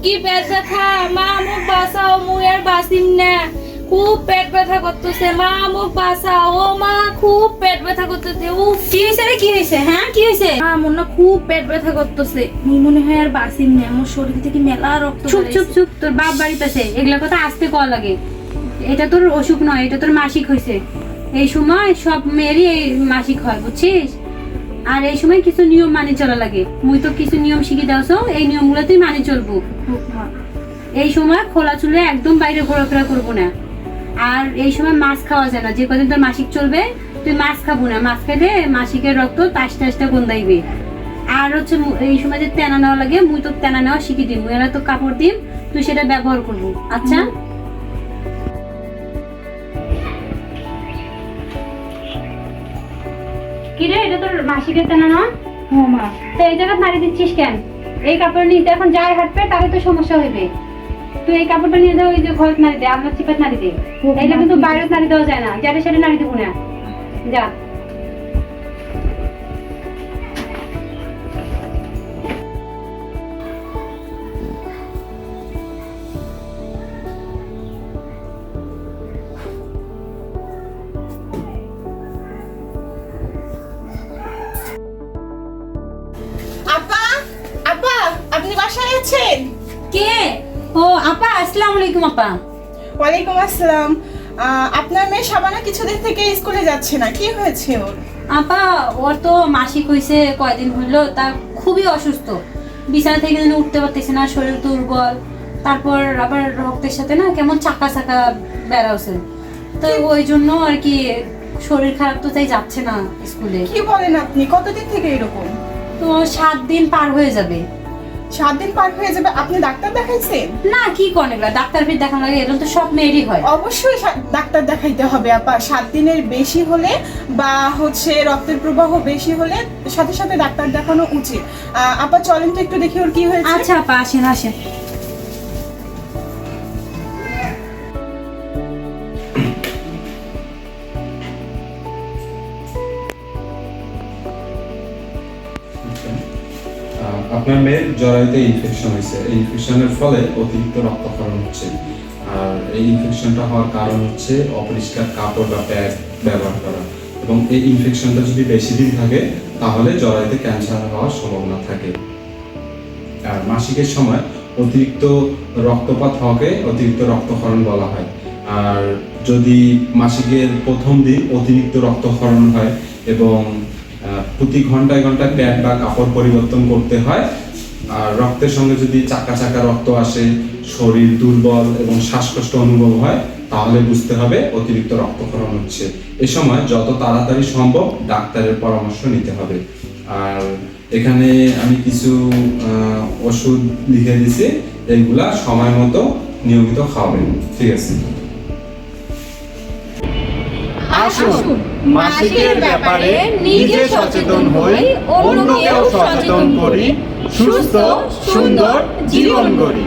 কি পেট ব্যথা, মা মোক বাঁচাও, মুই আর বাঁচিম না। খুব পেট ব্যথা করতেছে, মা মোক বাঁচাও। ও মা, খুব পেট ব্যথা করতেছে। কি হয়েছে রে, কি হয়েছে? হ্যাঁ, কি হয়েছে? মা, মনে হয় খুব পেট ব্যথা করতেছে। মুই মনে হয় আর বাঁচিম না, আমার শরীর থেকে মেলা রক্ত চুপ বেরাইছে। চুপ চুপ, তোর বাপ বাড়িতে আছে, এগুলা কথা আস্তে কওয়া লাগে। এটা তোর অসুখ নয়, এটা তোর মাসিক হয়েছে। এই সময় সব মেয়েরই এই মাসিক হয়, বুঝছিস? আর এই সময় কিছু নিয়ম মানি চলা লাগে। মুই তো কিছু নিয়ম শিখে দাওছো, এই নিয়মগুলো তুই মানি চলবো। মা, এই সময় খোলা চুলে একদম বাইরে ঘোরাফেরা করবো না। আর এই সময় মাছ খাওয়া যায় না। যে কদিন তোর মাসিক চলবে তুই মাছ খাবো না। মাছ খেলে মাসিকের রক্ত টাসটা টাসটা গন্ধাইবে। আর হচ্ছে এই সময় যে তেনা নেওয়া লাগে, মুই তো তেনা নেওয়া শিখে দিই। মুই তো কাপড় দিম, তুই সেটা ব্যবহার করবো। আচ্ছা? কি রে, এটা তোর মাসিকের তেনা না? ও মা, তো এই জায়গা নাড়ি দিচ্ছিস কেন? এই কাপড় নিতে এখন যাই হাঁটবে তাহলে তো সমস্যা হইবে। তুই এই কাপড়টা নিয়ে যাও, ওই যে ঘরে নাড়ি দে, আপনার চিপাত নাড়ি দে। এইটা কিন্তু বাইরে নাড়ি দেওয়া যায় না, যারে সেটা নাড়ি দেবো না। যা। আপা, আপা, আপনি বাসায় আছেন? কে? ও আপা, আসসালামু আলাইকুম আপা। ওয়ালাইকুম আসসালাম। আপনার মেয়ে শাবানা কিছুদিন থেকে স্কুলে যাচ্ছে না, কি হয়েছে ওর? আপা, ওর তো মাসিক হয়েছে কয়দিন হইলো, তা খুবই অসুস্থ। বিছানা থেকে যেন উঠতে পারতেছে না, শরীর দুর্বল। তারপর আবার রক্তের সাথে না কেমন চাকা চাকা বেড়াচ্ছে। তো ওই জন্য আর কি শরীর খারাপ, তো তাই যাচ্ছে না স্কুলে। কি বলেন আপনি? কতদিন থেকে এরকম? তো 7 দিন পার হয়ে যাবে। 7 দিন পার হয়ে যাবে? আপনি ডাক্তার দেখাইছেন? না, কি করেন এগুলা? ডাক্তার ফির দেখানো লাগে? এরকম তো সব মেয়েরই হয়। অবশ্যই ডাক্তার দেখাইতে হবে আপা। 7 দিনের বেশি হলে বা হচ্ছে রক্তের প্রবাহ বেশি হলে সাথে সাথে ডাক্তার দেখানো উচিত। আপা চলেন তো একটু দেখি ওর কি হয়েছে। আচ্ছা আপা, আসেন আসেন। আপনার মেয়ের জরায়ুতে ইনফেকশন হয়েছে। এই ইনফেকশনের ফলে অতিরিক্ত রক্তক্ষরণ হচ্ছে। আর এই ইনফেকশনটা হওয়ার কারণ হচ্ছে অপরিষ্কার কাপড় বা প্যাড ব্যবহার করা। এবং এই ইনফেকশনটা যদি বেশি দিন থাকে তাহলে জরায়ুতে ক্যান্সার হওয়ার সম্ভাবনা থাকে। আর মাসিকের সময় অতিরিক্ত রক্তপাত হওয়াকে অতিরিক্ত রক্তক্ষরণ বলা হয়। আর যদি মাসিকের প্রথম দিন অতিরিক্ত রক্তক্ষরণ হয় এবং প্রতি ঘন্টায় ঘন্টায় প্যাড বা কাপড় পরিবর্তন করতে হয়, আর রক্তের সঙ্গে যদি চাকা চাকা রক্ত আসে, শরীর দুর্বল এবং শ্বাসকষ্ট অনুভব হয়, তাহলে বুঝতে হবে অতিরিক্ত রক্তক্ষরণ হচ্ছে। এ সময় যত তাড়াতাড়ি সম্ভব ডাক্তারের পরামর্শ নিতে হবে। আর এখানে আমি কিছু ওষুধ লিখে দিয়েছি, এইগুলা সময় মতো নিয়মিত খাওয়াবেন। ঠিক আছে? আসুন মাসিকের ব্যাপারে নিজে সচেতন হই, অন্যকেও সচেতন করি, সুস্থ সুন্দর জীবন গড়ি।